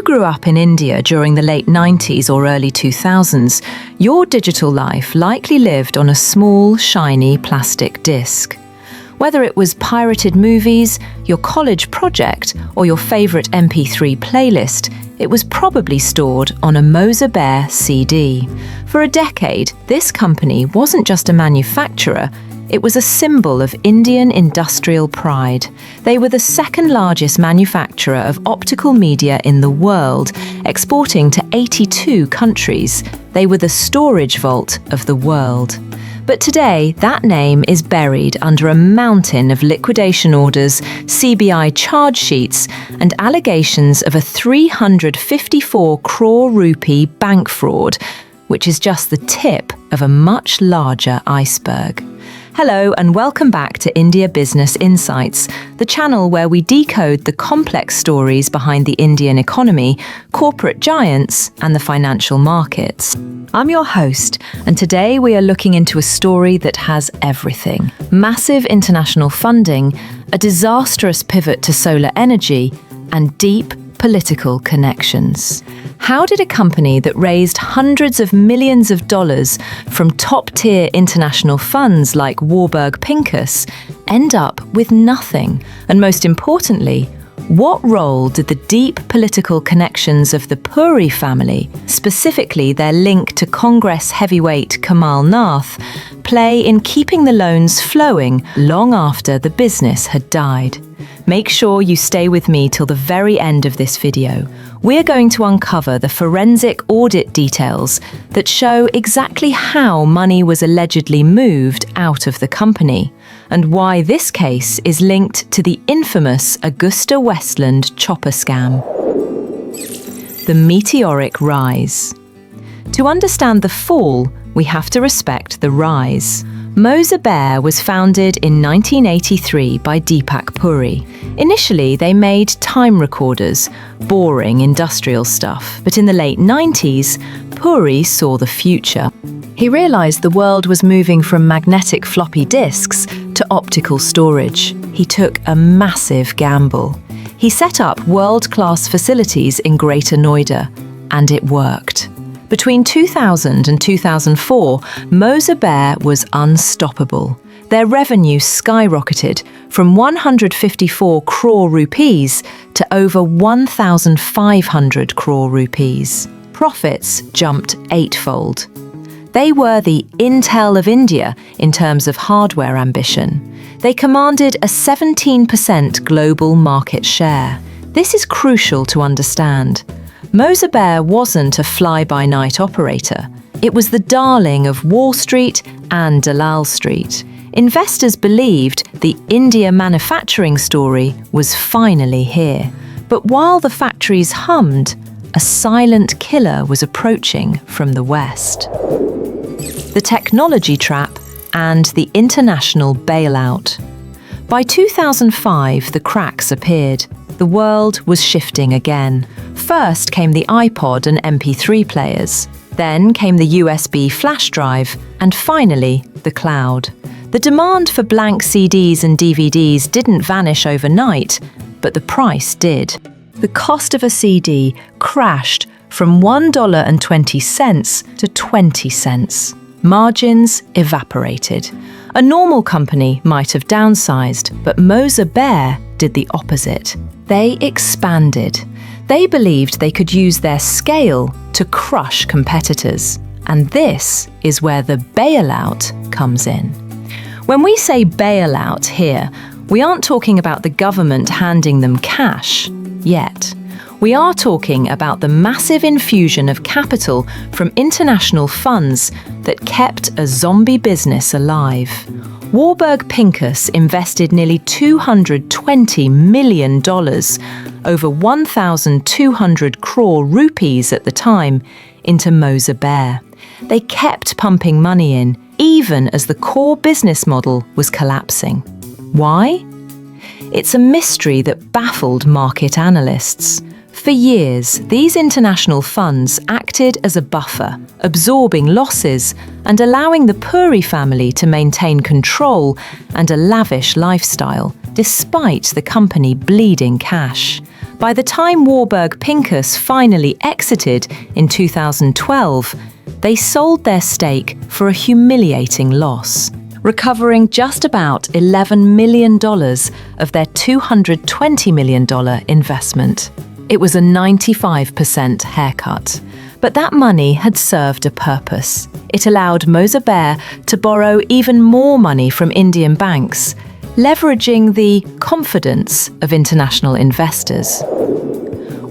grew up in India during the late 90s or early 2000s, your digital life likely lived on a small, shiny plastic disc. Whether it was pirated movies, your college project, or your favorite MP3 playlist, it was probably stored on a Moser Baer CD. For a decade, this company wasn't just a manufacturer, it was a symbol of Indian industrial pride. They were the second largest manufacturer of optical media in the world, exporting to 82 countries. They were the storage vault of the world. But today, that name is buried under a mountain of liquidation orders, CBI charge sheets, and allegations of a 354 crore rupee bank fraud, which is just the tip of a much larger iceberg. Hello and welcome back to India Business Insights, the channel where we decode the complex stories behind the Indian economy, corporate giants, and the financial markets. I'm your host, and today we are looking into a story that has everything: massive international funding, a disastrous pivot to solar energy, and deep political connections. How did a company that raised hundreds of millions of dollars from top-tier international funds like Warburg Pincus end up with nothing? And most importantly, what role did the deep political connections of the Puri family, specifically their link to Congress heavyweight Kamal Nath, play in keeping the loans flowing long after the business had died? Make sure you stay with me till the very end of this video. We're going to uncover the forensic audit details that show exactly how money was allegedly moved out of the company, and why this case is linked to the infamous Augusta Westland chopper scam. The meteoric rise. To understand the fall, we have to respect the rise. Moser Baer was founded in 1983 by Deepak Puri. Initially, they made time recorders, boring industrial stuff. But in the late 90s, Puri saw the future. He realized the world was moving from magnetic floppy disks to optical storage. He took a massive gamble. He set up world-class facilities in Greater Noida, and it worked. Between 2000 and 2004, Moser Baer was unstoppable. Their revenue skyrocketed from 154 crore rupees to over 1,500 crore rupees. Profits jumped eightfold. They were the Intel of India in terms of hardware ambition. They commanded a 17% global market share. This is crucial to understand. Moser Baer wasn't a fly-by-night operator. It was the darling of Wall Street and Dalal Street. Investors believed the India manufacturing story was finally here. But while the factories hummed, a silent killer was approaching from the west. The technology trap and the international bailout. By 2005, the cracks appeared. The world was shifting again. First came the iPod and MP3 players. Then came the USB flash drive, and finally, the cloud. The demand for blank CDs and DVDs didn't vanish overnight, but the price did. The cost of a CD crashed from $1.20 to 20 cents. Margins evaporated. A normal company might have downsized, but Moser Baer did the opposite. They expanded. They believed they could use their scale to crush competitors. And this is where the bailout comes in. When we say bailout here, we aren't talking about the government handing them cash yet. We are talking about the massive infusion of capital from international funds that kept a zombie business alive. Warburg Pincus invested nearly $220 million, over 1,200 crore rupees at the time, into Moser Baer. They kept pumping money in, even as the core business model was collapsing. Why? It's a mystery that baffled market analysts. For years, these international funds acted as a buffer, absorbing losses and allowing the Puri family to maintain control and a lavish lifestyle, despite the company bleeding cash. By the time Warburg Pincus finally exited in 2012, they sold their stake for a humiliating loss, recovering just about $11 million of their $220 million investment. It was a 95% haircut. But that money had served a purpose. It allowed Moser Baer to borrow even more money from Indian banks, leveraging the confidence of international investors.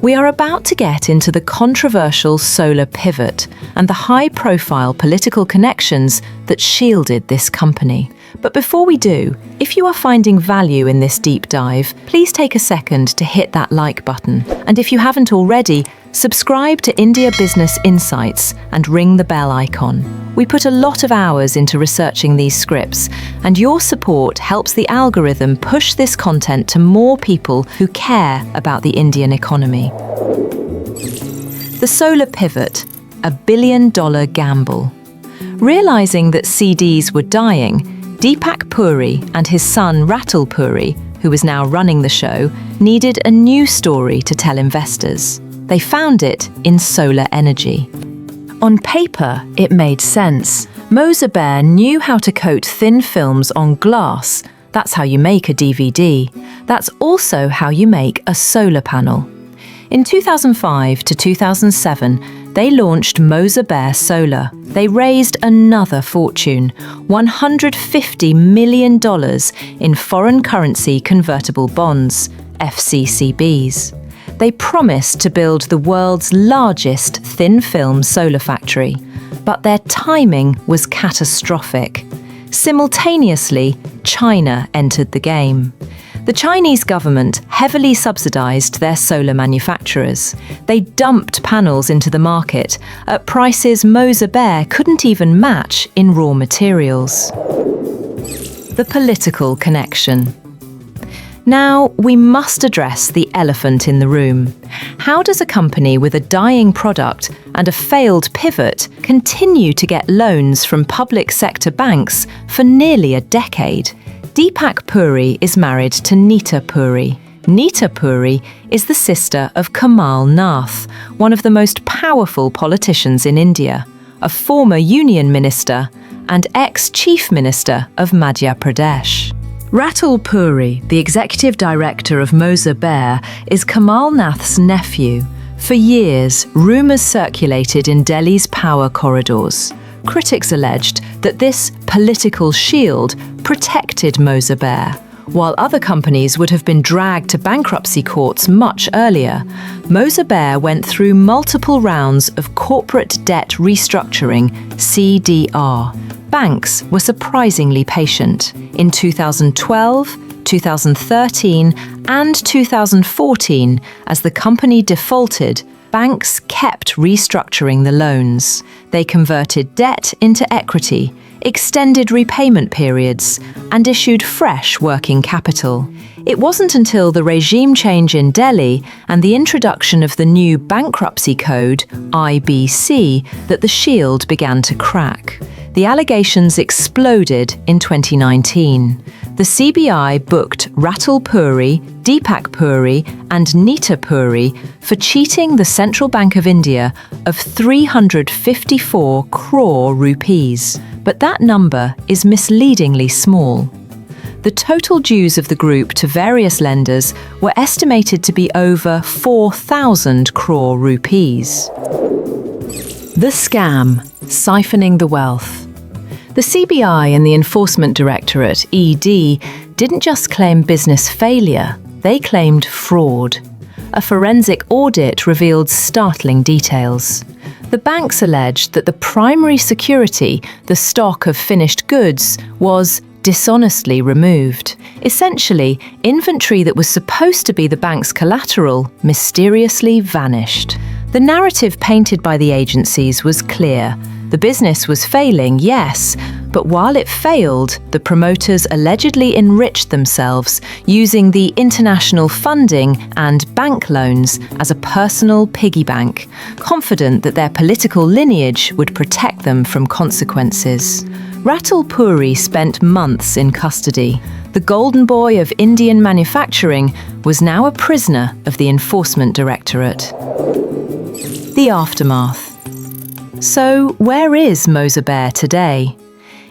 We are about to get into the controversial solar pivot and the high-profile political connections that shielded this company. But before we do, if you are finding value in this deep dive, please take a second to hit that like button. And if you haven't already, subscribe to India Business Insights and ring the bell icon. We put a lot of hours into researching these scripts, and your support helps the algorithm push this content to more people who care about the Indian economy. The solar pivot, a billion-dollar gamble. Realizing that CDs were dying, Deepak Puri and his son Ratul Puri, who was now running the show, needed a new story to tell investors. They found it in solar energy. On paper, it made sense. Moser Baer knew how to coat thin films on glass. That's how you make a DVD. That's also how you make a solar panel. In 2005 to 2007, they launched Moser Baer Solar. They raised another fortune, $150 million in foreign currency convertible bonds, FCCBs. They promised to build the world's largest thin-film solar factory, but their timing was catastrophic. Simultaneously, China entered the game. The Chinese government heavily subsidized their solar manufacturers. They dumped panels into the market at prices Moser Baer couldn't even match in raw materials. The political connection. Now, we must address the elephant in the room. How does a company with a dying product and a failed pivot continue to get loans from public sector banks for nearly a decade? Deepak Puri is married to Nita Puri. Nita Puri is the sister of Kamal Nath, one of the most powerful politicians in India, a former union minister and ex-chief minister of Madhya Pradesh. Ratul Puri, the executive director of Moser Baer, is Kamal Nath's nephew. For years, rumours circulated in Delhi's power corridors. Critics alleged that this political shield protected Moser Baer, while other companies would have been dragged to bankruptcy courts much earlier. Moser Baer went through multiple rounds of corporate debt restructuring, CDR. Banks were surprisingly patient. In 2012, 2013, and 2014, as the company defaulted, banks kept restructuring the loans. They converted debt into equity, extended repayment periods, and issued fresh working capital. It wasn't until the regime change in Delhi and the introduction of the new bankruptcy code, IBC, that the shield began to crack. The allegations exploded in 2019. The CBI booked Ratul Puri, Deepak Puri, and Nita Puri for cheating the Central Bank of India of 354 crore rupees. But that number is misleadingly small. The total dues of the group to various lenders were estimated to be over 4,000 crore rupees. The scam, siphoning the wealth. The CBI and the Enforcement Directorate, ED, didn't just claim business failure, they claimed fraud. A forensic audit revealed startling details. The banks alleged that the primary security, the stock of finished goods, was dishonestly removed. Essentially, inventory that was supposed to be the bank's collateral mysteriously vanished. The narrative painted by the agencies was clear. The business was failing, yes, but while it failed, the promoters allegedly enriched themselves using the international funding and bank loans as a personal piggy bank, confident that their political lineage would protect them from consequences. Ratul Puri spent months in custody. The golden boy of Indian manufacturing was now a prisoner of the Enforcement Directorate. The aftermath. So, where is Moser Baer today?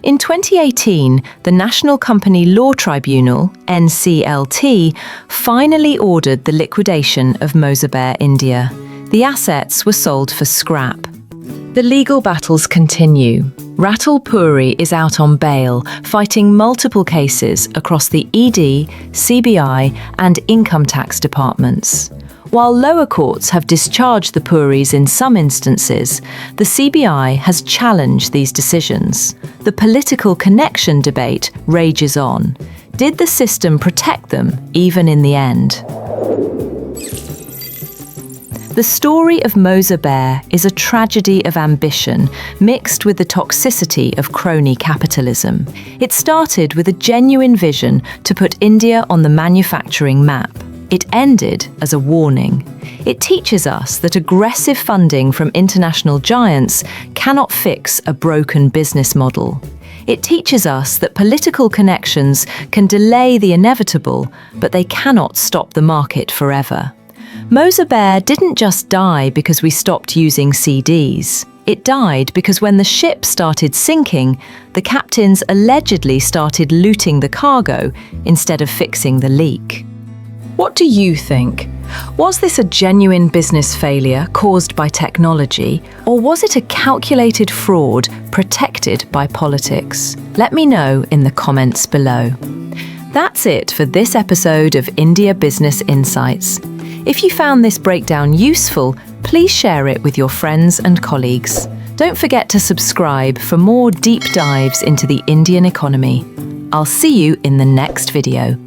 In 2018, the National Company Law Tribunal, NCLT, finally ordered the liquidation of Moser Baer India. The assets were sold for scrap. The legal battles continue. Ratul Puri is out on bail, fighting multiple cases across the ED, CBI, and income tax departments. While lower courts have discharged the Puris in some instances, the CBI has challenged these decisions. The political connection debate rages on. Did the system protect them, even in the end? The story of Moser Baer is a tragedy of ambition mixed with the toxicity of crony capitalism. It started with a genuine vision to put India on the manufacturing map. It ended as a warning. It teaches us that aggressive funding from international giants cannot fix a broken business model. It teaches us that political connections can delay the inevitable, but they cannot stop the market forever. Moser Baer didn't just die because we stopped using CDs. It died because when the ship started sinking, the captains allegedly started looting the cargo instead of fixing the leak. What do you think? Was this a genuine business failure caused by technology, or was it a calculated fraud protected by politics? Let me know in the comments below. That's it for this episode of India Business Insights. If you found this breakdown useful, please share it with your friends and colleagues. Don't forget to subscribe for more deep dives into the Indian economy. I'll see you in the next video.